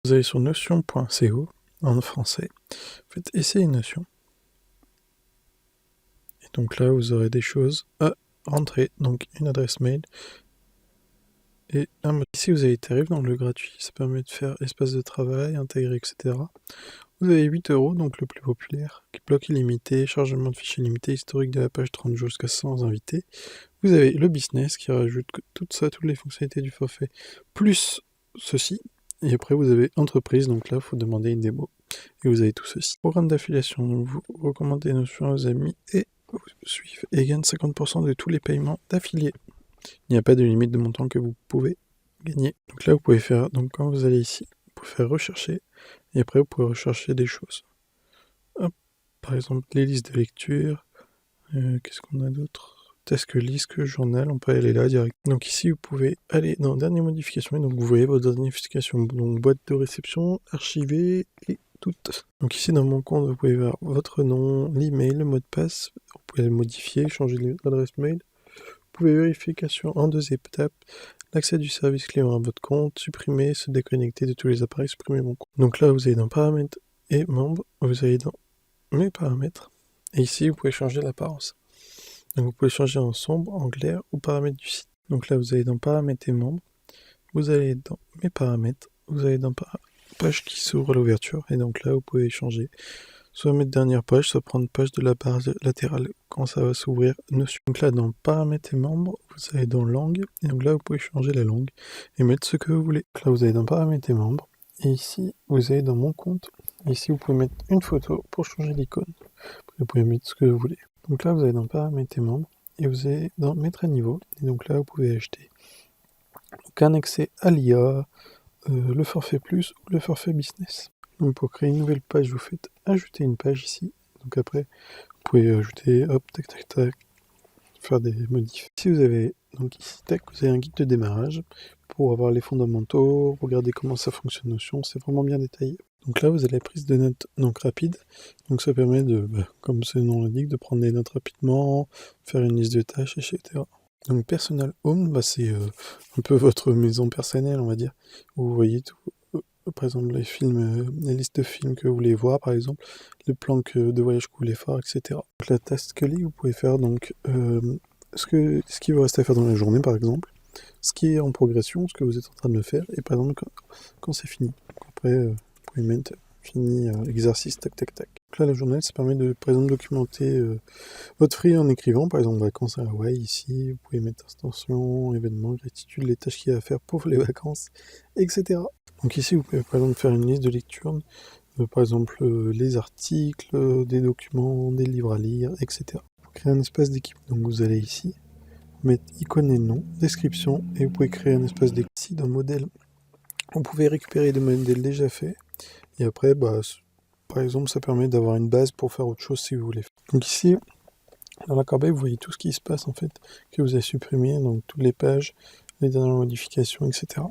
Vous allez sur notion.co en français, faites essai Notion. Et donc là, vous aurez des choses à rentrer, donc une adresse mail et un mot. Ici, vous avez tarif dans le gratuit, ça permet de faire espace de travail, intégrer, etc. Vous avez 8€, donc le plus populaire, bloc illimité, chargement de fichiers limité, historique de la page 30 jours jusqu'à 100 invités. Vous avez le business qui rajoute tout ça, toutes les fonctionnalités du forfait, plus ceci. Et après, vous avez entreprise, donc là, il faut demander une démo. Et vous avez tout ceci. Programme d'affiliation, donc vous recommandez Notion à vos amis et vous suivent et gagnent 50% de tous les paiements d'affiliés. Il n'y a pas de limite de montant que vous pouvez gagner. Donc là, vous pouvez faire, donc quand vous allez ici, vous pouvez faire rechercher. Et après, vous pouvez rechercher des choses. Hop, par exemple, les listes de lecture. Qu'est-ce qu'on a d'autre? Task list, journal, on peut aller là direct. Donc ici, vous pouvez aller dans dernière modification, et donc vous voyez vos dernières modifications, donc boîte de réception, archivée et toutes. Donc ici, dans mon compte, vous pouvez voir votre nom, l'email, le mot de passe, vous pouvez le modifier, changer l'adresse mail. Vous pouvez vérification en 2 étapes, l'accès du service client à votre compte, supprimer, se déconnecter de tous les appareils, supprimer mon compte. Donc là, vous allez dans paramètres et membres, vous allez dans mes paramètres, et ici, vous pouvez changer l'apparence. Donc vous pouvez changer en sombre, en clair ou paramètres du site. Donc là, vous allez dans paramètres et membres, vous allez dans mes paramètres, vous allez dans page qui s'ouvre à l'ouverture, et donc là, vous pouvez changer, soit mettre dernière page, soit prendre page de la barre latérale quand ça va s'ouvrir Notion. Donc là, dans paramètres et membres, vous allez dans langue, et donc là, vous pouvez changer la langue et mettre ce que vous voulez. Donc là, vous allez dans paramètres et membres, et ici, vous allez dans mon compte. Ici, vous pouvez mettre une photo pour changer l'icône. Vous pouvez mettre ce que vous voulez. Donc là, vous allez dans paramètres et membres, et vous allez dans mettre à niveau, et donc là, vous pouvez acheter donc un accès à l'IA, le forfait plus ou le forfait business. Donc pour créer une nouvelle page, vous faites ajouter une page ici. Donc après, vous pouvez ajouter, hop, tac, tac, tac, faire des modifs. Ici, vous avez, donc ici, tac, vous avez un guide de démarrage pour avoir les fondamentaux, regarder comment ça fonctionne Notion, c'est vraiment bien détaillé. Donc là, vous avez la prise de notes donc rapide. Donc ça permet de, comme ce nom l'indique, de prendre des notes rapidement, faire une liste de tâches, etc. Donc Personal Home, c'est un peu votre maison personnelle, on va dire. Vous voyez tout, par exemple les films, les listes de films que vous voulez voir, par exemple, les plans de voyage que vous voulez faire, etc. Donc la task list, vous pouvez faire donc ce qui vous reste à faire dans la journée, par exemple, ce qui est en progression, ce que vous êtes en train de le faire, et par exemple quand c'est fini. Donc après, vous pouvez mettre fini exercice, tac, tac, tac. Donc là, la journée, ça permet de, par exemple, documenter votre free en écrivant, par exemple, vacances à Hawaï, ici, vous pouvez mettre intention, événements, gratitude, les tâches qu'il y a à faire pour les vacances, etc. Donc ici, vous pouvez par exemple faire une liste de lecture, par exemple les articles, des documents, des livres à lire, etc. Pour créer un espace d'équipe, donc vous allez ici, mettre icône et nom, description, et vous pouvez créer un espace d'équipe. Ici, dans modèle, vous pouvez récupérer des modèles déjà faits, et après, par exemple, ça permet d'avoir une base pour faire autre chose si vous voulez. Donc ici, dans la corbeille, vous voyez tout ce qui se passe en fait, que vous avez supprimé, donc toutes les pages, les dernières modifications, etc.